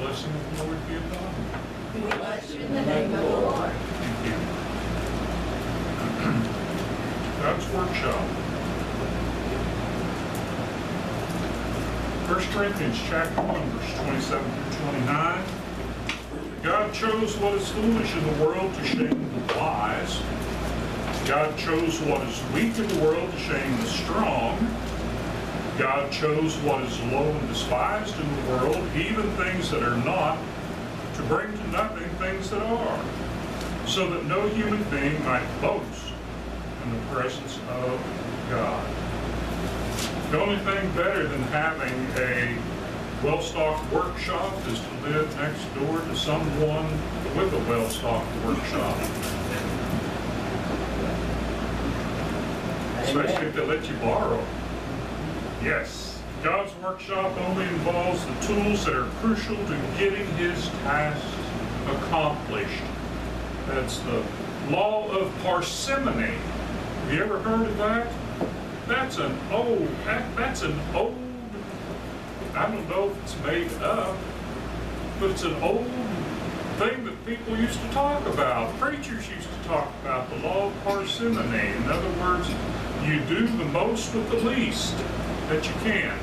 blessing of the Lord be upon you. We bless you in the name of the Lord. Thank you. God's Workshop. 1 Corinthians chapter 1, verse 27 through 29. God chose what is foolish in the world to shame the wise. God chose what is weak in the world to shame the strong. God chose what is low and despised in the world, even things that are not, to bring to nothing things that are, so that no human being might boast in the presence of God. The only thing better than having a well-stocked workshop is to live next door to someone with a well-stocked workshop. Especially if they let you borrow. Yes, God's workshop only involves the tools that are crucial to getting His tasks accomplished. That's the law of parsimony. Have you ever heard of that? That's an old, I don't know if it's made up, but it's an old thing that people used to talk about. Preachers used to talk about the law of parsimony. In other words, you do the most with the least that you can.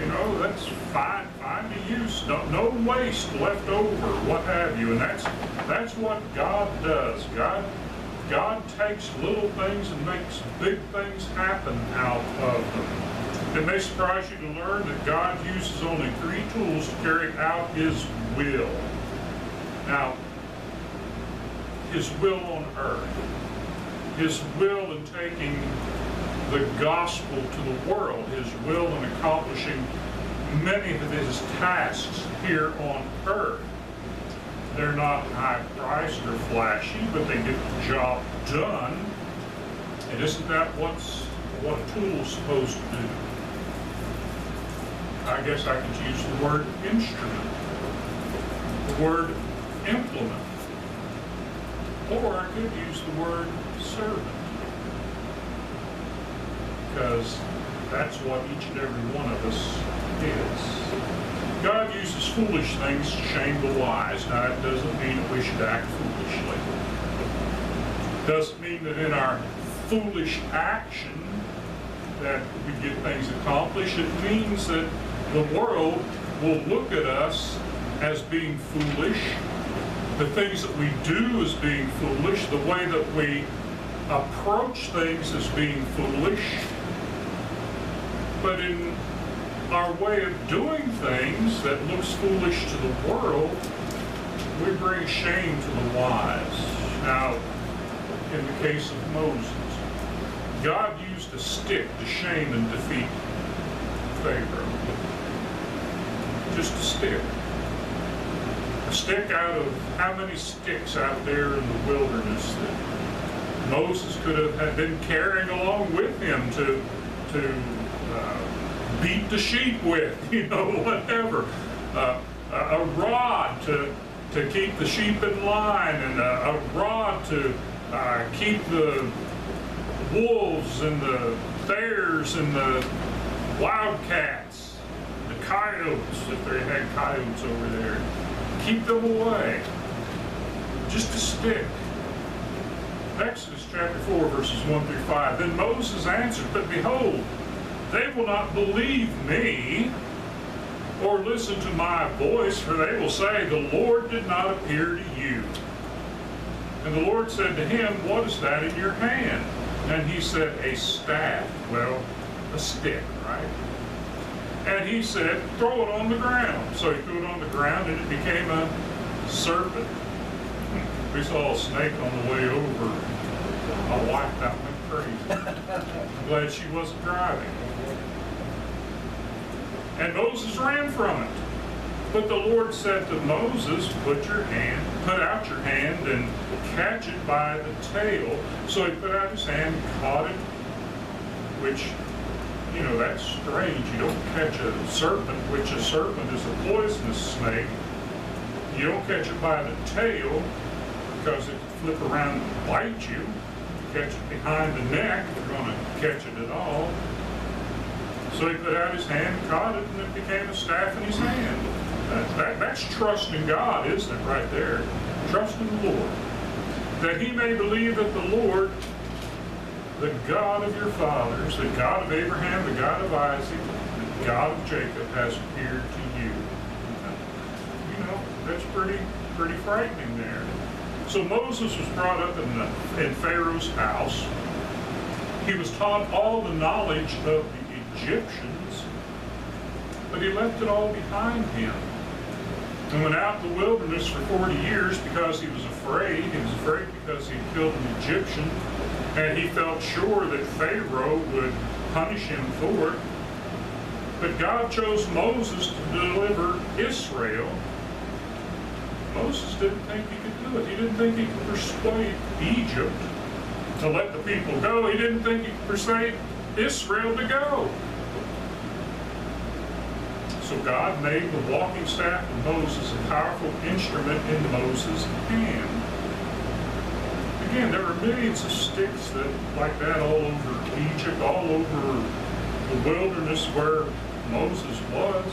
You know, that's fine to use. No waste left over, what have you. And that's what God does. God takes little things and makes big things happen out of them. It may surprise you to learn that God uses only 3 tools to carry out His will. Now, His will on earth, His will in taking the gospel to the world, His will in accomplishing many of His tasks here on earth. They're not high-priced or flashy, but they get the job done. And isn't that what a tool's supposed to do? I guess I could use the word instrument, the word implement, or I could use the word servant, because that's what each and every one of us is. God uses foolish things to shame the wise. Now, that doesn't mean that we should act foolishly. Doesn't mean that in our foolish action that we get things accomplished. It means that the world will look at us as being foolish, the things that we do as being foolish, the way that we approach things as being foolish. But in our way of doing things that looks foolish to the world, we bring shame to the wise. Now, in the case of Moses, God used a stick to shame and defeat Pharaoh. Just a stick. A stick out of how many sticks out there in the wilderness that Moses could have been carrying along with him to beat the sheep with, whatever. A rod to keep the sheep in line, and a rod to keep the wolves and the bears and the wildcats, the coyotes, if they had coyotes over there, keep them away. Just a stick. Exodus chapter 4, verses 1 through 5. Then Moses answered, "But behold, they will not believe me or listen to my voice, for they will say, 'The Lord did not appear to you.' And the Lord said to him, 'What is that in your hand?' And he said, 'A staff.'" Well, a stick, right? And he said, "Throw it on the ground." So he threw it on the ground, and it became a serpent. We saw a snake on the way over. My wife that went crazy. I'm glad she wasn't driving. And Moses ran from it. But the Lord said to Moses, "Put out your hand and catch it by the tail." So he put out his hand and caught it, which, that's strange. You don't catch a serpent, which a serpent is a poisonous snake. You don't catch it by the tail because it can flip around and bite you. You catch it behind the neck if you're going to catch it at all. So he put out his hand, caught it, and it became a staff in his hand. That That's trust in God, isn't it, right there? Trust in the Lord. That he may believe that the Lord, the God of your fathers, the God of Abraham, the God of Isaac, the God of Jacob, has appeared to you. You know, that's pretty frightening there. So Moses was brought up in Pharaoh's house. He was taught all the knowledge of the Egyptians, but he left it all behind him and went out in the wilderness for 40 years because he was afraid. He was afraid because he had killed an Egyptian, and he felt sure that Pharaoh would punish him for it. But God chose Moses to deliver Israel. Moses didn't think he could do it. He didn't think he could persuade Egypt to let the people go. He didn't think he could persuade Israel to go. So God made the walking staff of Moses a powerful instrument in Moses' hand. Again, there were millions of sticks like that all over Egypt, all over the wilderness where Moses was.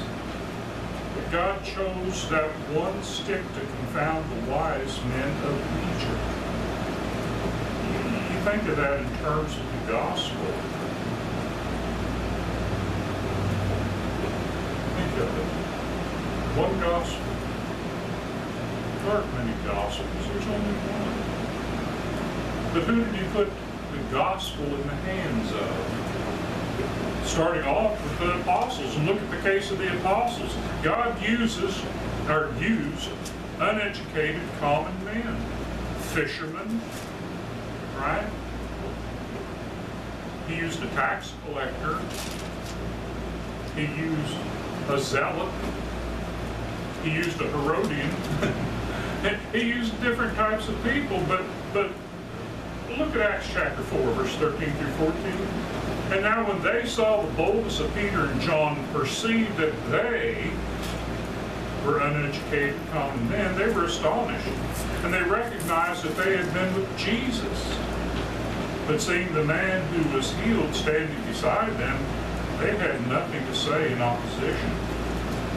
But God chose that one stick to confound the wise men of Egypt. You think of that in terms of the gospel. Think of it. One gospel. There aren't many gospels. There's only one. But who did he put the gospel in the hands of? Starting off with the apostles. And look at the case of the apostles. God used uneducated common men. Fishermen, right? He used a tax collector. He used a zealot. He used a Herodian. He used different types of people, but look at Acts chapter 4, verse 13 through 14. And now when they saw the boldness of Peter and John, perceived that they were uneducated common men, they were astonished. And they recognized that they had been with Jesus. But seeing the man who was healed standing beside them, they had nothing to say in opposition.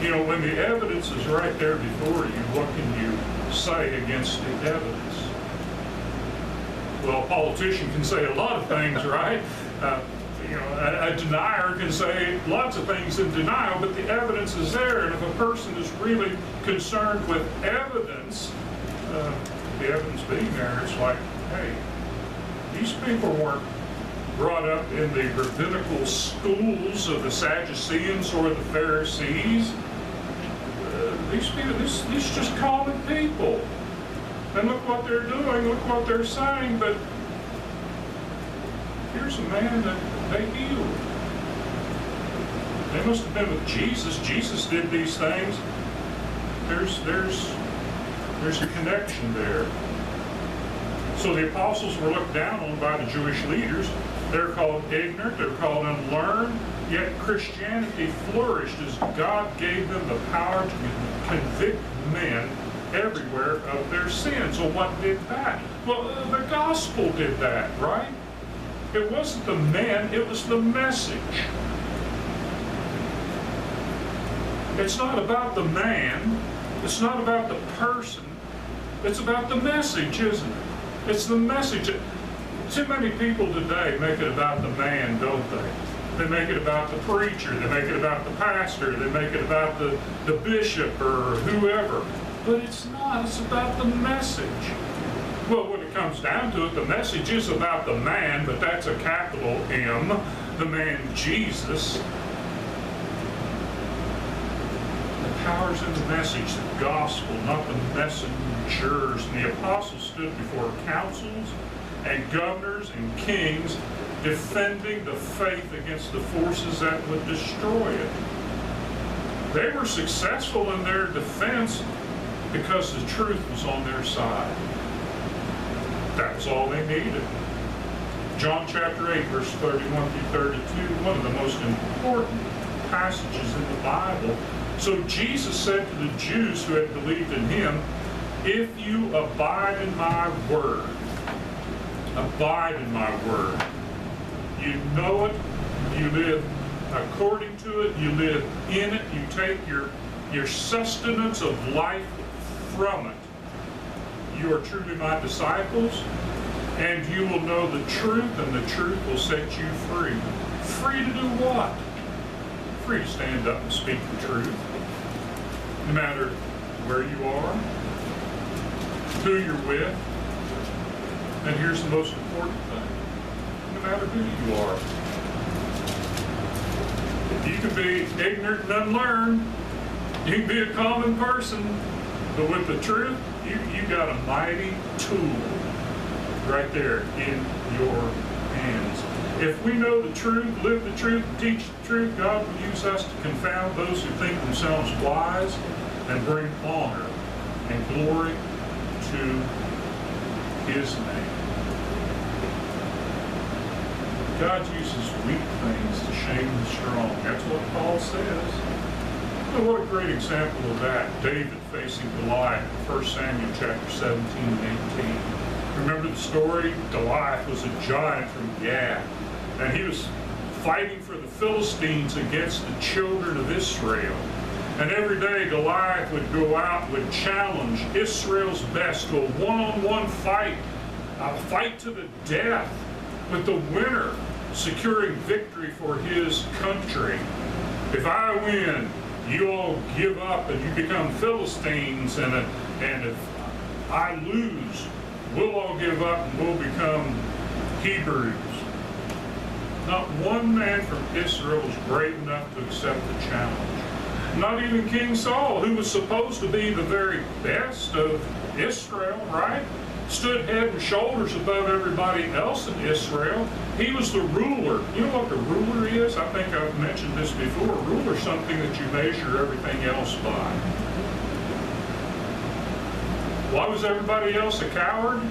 You know, when the evidence is right there before you, what can you say against the evidence? Well, a politician can say a lot of things, right? A denier can say lots of things in denial, but the evidence is there. And if a person is really concerned with evidence, the evidence being there, it's like, hey, these people weren't brought up in the rabbinical schools of the Sadducees or the Pharisees. These people, these just common people. And look what they're doing, look what they're saying, but here's a man that they healed. They must have been with Jesus. Jesus did these things. There's a connection there. So the apostles were looked down on by the Jewish leaders. They're called ignorant, they're called unlearned, yet Christianity flourished as God gave them the power to convict men everywhere of their sins. So what did that? Well, the gospel did that, right? It wasn't the men, it was the message. It's not about the man, it's not about the person, it's about the message, isn't it? It's the message. Too many people today make it about the man, don't they? They make it about the preacher, they make it about the pastor, they make it about the bishop or whoever. But it's not, it's about the message. Well, when it comes down to it, the message is about the man, but that's a capital M, the man Jesus. The power's in the message, the gospel, not the messengers. And the apostles stood before councils and governors and kings defending the faith against the forces that would destroy it. They were successful in their defense because the truth was on their side. That was all they needed. John chapter 8, verse 31 through 32, one of the most important passages in the Bible. So Jesus said to the Jews who had believed in him, if you abide in my word, abide in my word. You know it, you live according to it, you live in it, you take your your sustenance of life from it. You are truly my disciples, and you will know the truth, and the truth will set you free. Free to do what? Free to stand up and speak the truth, no matter where you are, who you're with, and here's the most important thing, no matter who you are. You can be ignorant and unlearned, you can be a common person, but with the truth, you got a mighty tool right there in your hands. If we know the truth, live the truth, and teach the truth, God will use us to confound those who think themselves wise and bring honor and glory to His name. God uses weak things to shame the strong. That's what Paul says. Well, what a great example of that. David facing Goliath, 1 Samuel chapter 17 and 18. Remember the story? Goliath was a giant from Gath, and he was fighting for the Philistines against the children of Israel. And every day Goliath would go out and would challenge Israel's best to a one-on-one fight, a fight to the death, with the winner securing victory for his country. If I win, you all give up and you become Philistines, and if I lose, we'll all give up and we'll become Hebrews. Not one man from Israel was brave enough to accept the challenge. Not even King Saul, who was supposed to be the very best of Israel, right? Stood head and shoulders above everybody else in Israel. He was the ruler. You know what the ruler is? I think I've mentioned this before. A ruler is something that you measure everything else by. Why was everybody else a coward?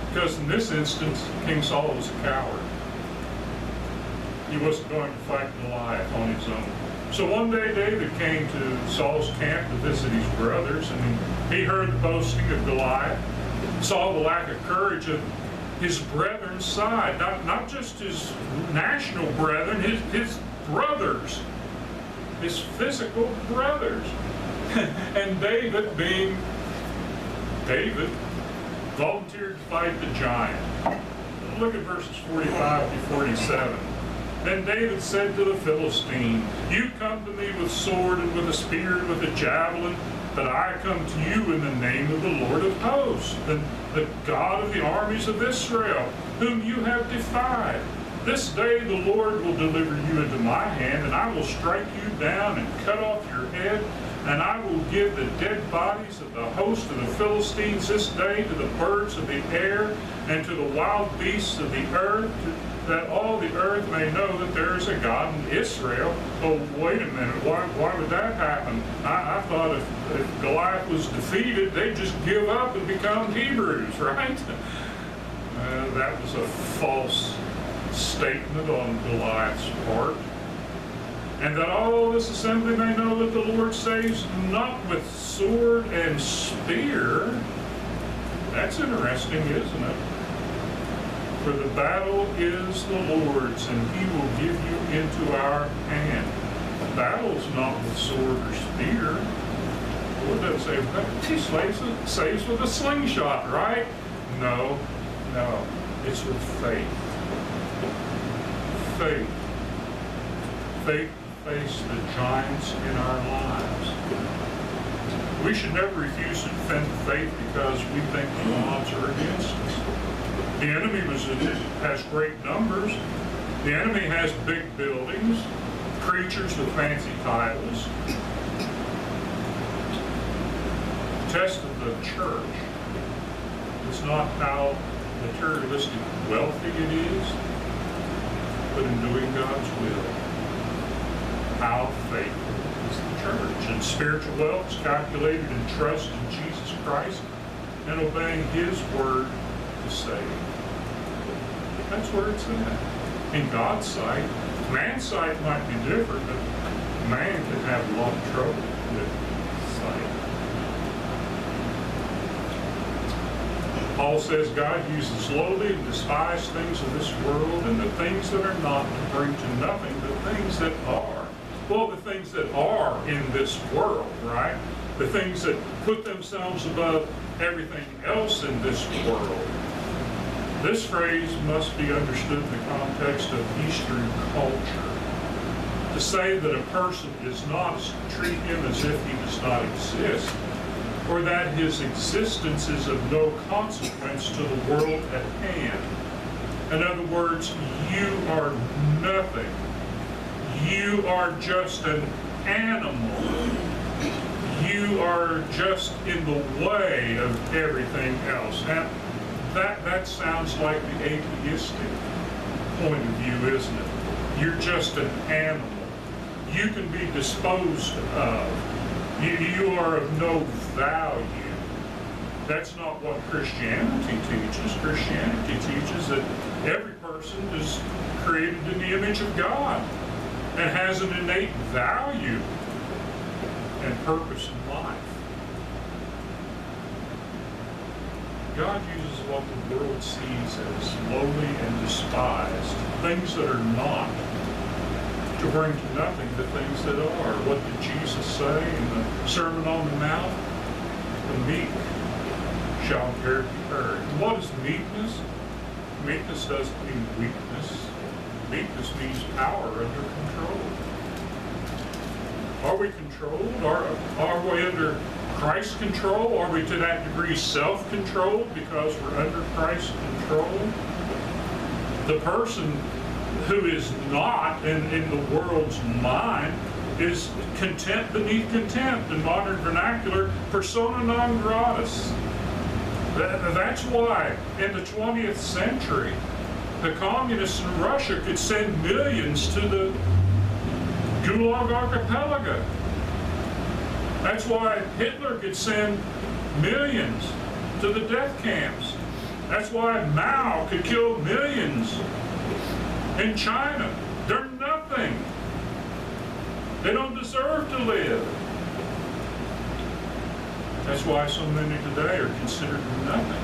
Because in this instance, King Saul was a coward. He wasn't going to fight Goliath on his own. So one day David came to Saul's camp to visit his brothers, and he heard the boasting of Goliath, saw the lack of courage of his brethren's side, not just his national brethren, his brothers, his physical brothers. And David, being David, volunteered to fight the giant. Look at verses 45 to 47. Then David said to the Philistine, "You come to me with sword and with a spear and with a javelin, but I come to you in the name of the Lord of hosts, the God of the armies of Israel, whom you have defied. This day the Lord will deliver you into my hand, and I will strike you down and cut off your head, and I will give the dead bodies of the host of the Philistines this day to the birds of the air and to the wild beasts of the earth, that all the earth may know that there is a God in Israel." Oh, wait a minute, why would that happen? I thought if Goliath was defeated, they'd just give up and become Hebrews, right? That was a false statement on Goliath's part. "And that all this assembly may know that the Lord saves not with sword and spear." That's interesting, isn't it? "For the battle is the Lord's, and He will give you into our hand." The battle is not with sword or spear. What does it say? He saves with a slingshot, right? No. It's with faith. Faith to face the giants in our lives. We should never refuse to defend faith because we think the odds are against us. The enemy has great numbers. The enemy has big buildings, preachers with fancy titles. The test of the church is not how materialistic wealthy it is, but in doing God's will. How faithful is the church? And spiritual wealth is calculated in trust in Jesus Christ and obeying His word to save. That's where it's at. In God's sight, man's sight might be different, but man can have a lot of trouble with sight. Paul says God uses lowly and despised things of this world and the things that are not to bring to nothing the things that are, Well, the things that are in this world, right? The things that put themselves above everything else in this world. This phrase must be understood in the context of Eastern culture. To say that a person is not, treat him as if he does not exist, or that his existence is of no consequence to the world at hand. In other words, you are nothing. You are just an animal. You are just in the way of everything else. And that sounds like the atheistic point of view, isn't it? You're just an animal. You can be disposed of. You are of no value. That's not what Christianity teaches. Christianity teaches that every person is created in the image of God and has an innate value and purpose in life. God uses what the world sees as lowly and despised, things that are not, to bring to nothing the things that are. What did Jesus say in the Sermon on the Mount? The meek shall inherit the earth. And what is meekness? Meekness doesn't mean weakness. Meekness means power under control. Are we controlled? Are we under Christ's control? Are we to that degree self-controlled because we're under Christ's control? The person who is not in the world's mind is contempt beneath contempt. In modern vernacular, persona non gratis. That's why in the 20th century, the communists in Russia could send millions to the Gulag Archipelago. That's why Hitler could send millions to the death camps. That's why Mao could kill millions in China. They're nothing. They don't deserve to live. That's why so many today are considered nothing.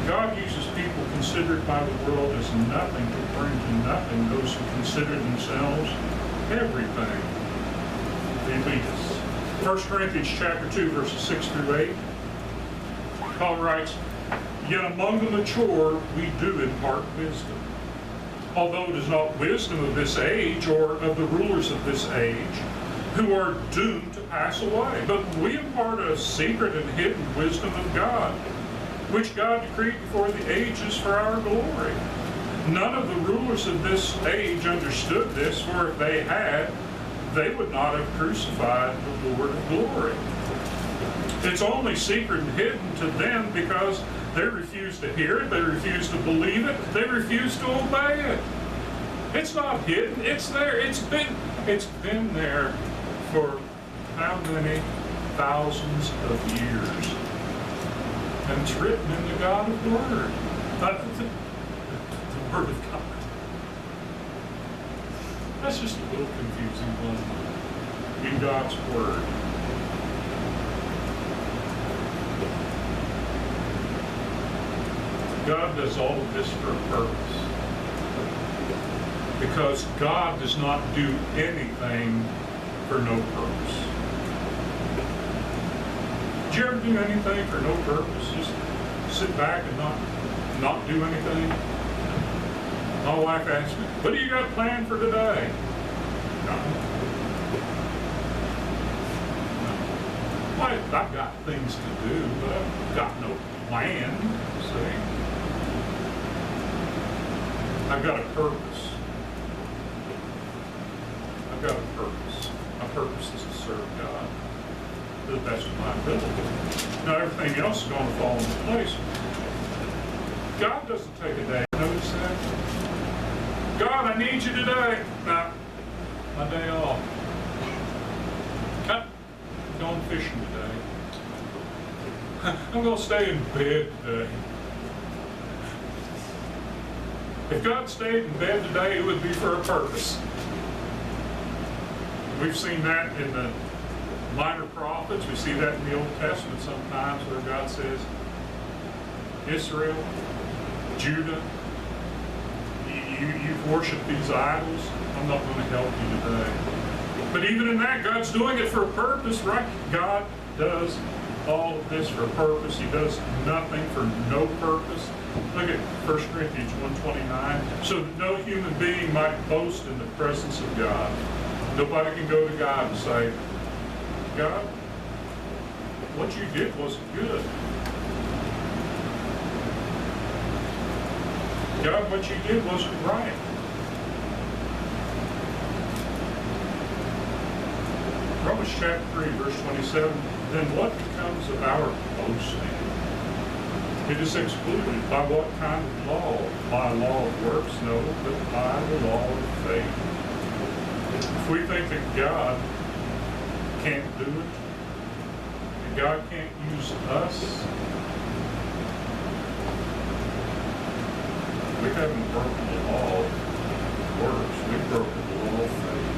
God uses people considered by the world as nothing to bring to nothing those who consider themselves everything. The elitists. 1 Corinthians chapter 2, verses 6 through 8. Paul writes, "Yet among the mature we do impart wisdom. Although it is not wisdom of this age or of the rulers of this age, who are doomed to pass away. But we impart a secret and hidden wisdom of God, which God decreed before the ages for our glory. None of the rulers of this age understood this, for if they had, they would not have crucified the Lord of glory. It's only secret and hidden to them because they refuse to hear it, they refuse to believe it, they refuse to obey it. It's not hidden, it's there. It's been there for how many thousands of years? And it's written in the God of Word. The Word of God. That's just a little confusing one. In God's Word. God does all of this for a purpose. Because God does not do anything for no purpose. Did you ever do anything for no purpose? Just sit back and not do anything? My wife asked me, "What do you got planned for today?" Nothing. No. I've got things to do, but I've got no plan, see? I've got a purpose. I've got a purpose. My purpose is to serve God to the best of my ability. Now everything else is going to fall into place. God doesn't take a day. Notice that? God, I need you today. Nah, my day off. I'm going fishing today. I'm going to stay in bed today. If God stayed in bed today, it would be for a purpose. We've seen that in the minor prophets. We see that in the Old Testament sometimes where God says, Israel, Judah, you've worshiped these idols. I'm not going to help you today. But even in that, God's doing it for a purpose, right? God does all of this for a purpose. He does nothing for no purpose. Look at 1 Corinthians 1:29. So that no human being might boast in the presence of God. Nobody can go to God and say, God, what you did wasn't good. God, what you did wasn't right. Romans chapter 3, verse 27, then what becomes of our boasting? It is excluded. By what kind of law? By law of works? No, but by the law of faith. If we think that God can't do it, that God can't use us, we haven't broken the law of works. We've broken the law of faith.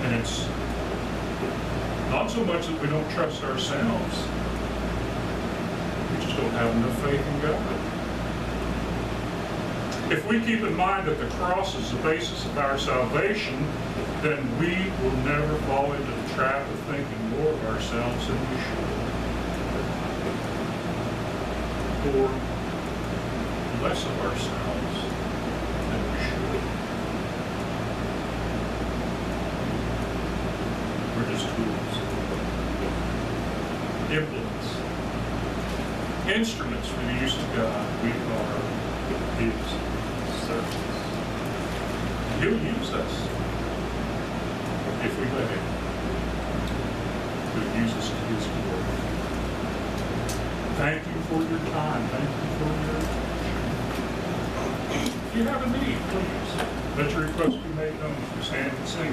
And it's not so much that we don't trust ourselves. We just don't have enough faith in God. If we keep in mind that the cross is the basis of our salvation, then we will never fall into the trap of thinking more of ourselves than we should. Or less of ourselves than we should. We're just tools. Implements. Instruments for the use of God. We are His servants. He'll use us if we let Him. He'll use us to His glory. Thank you for your time. Thank you for your attention. If you have a need, please let your request be made known as we stand and sing.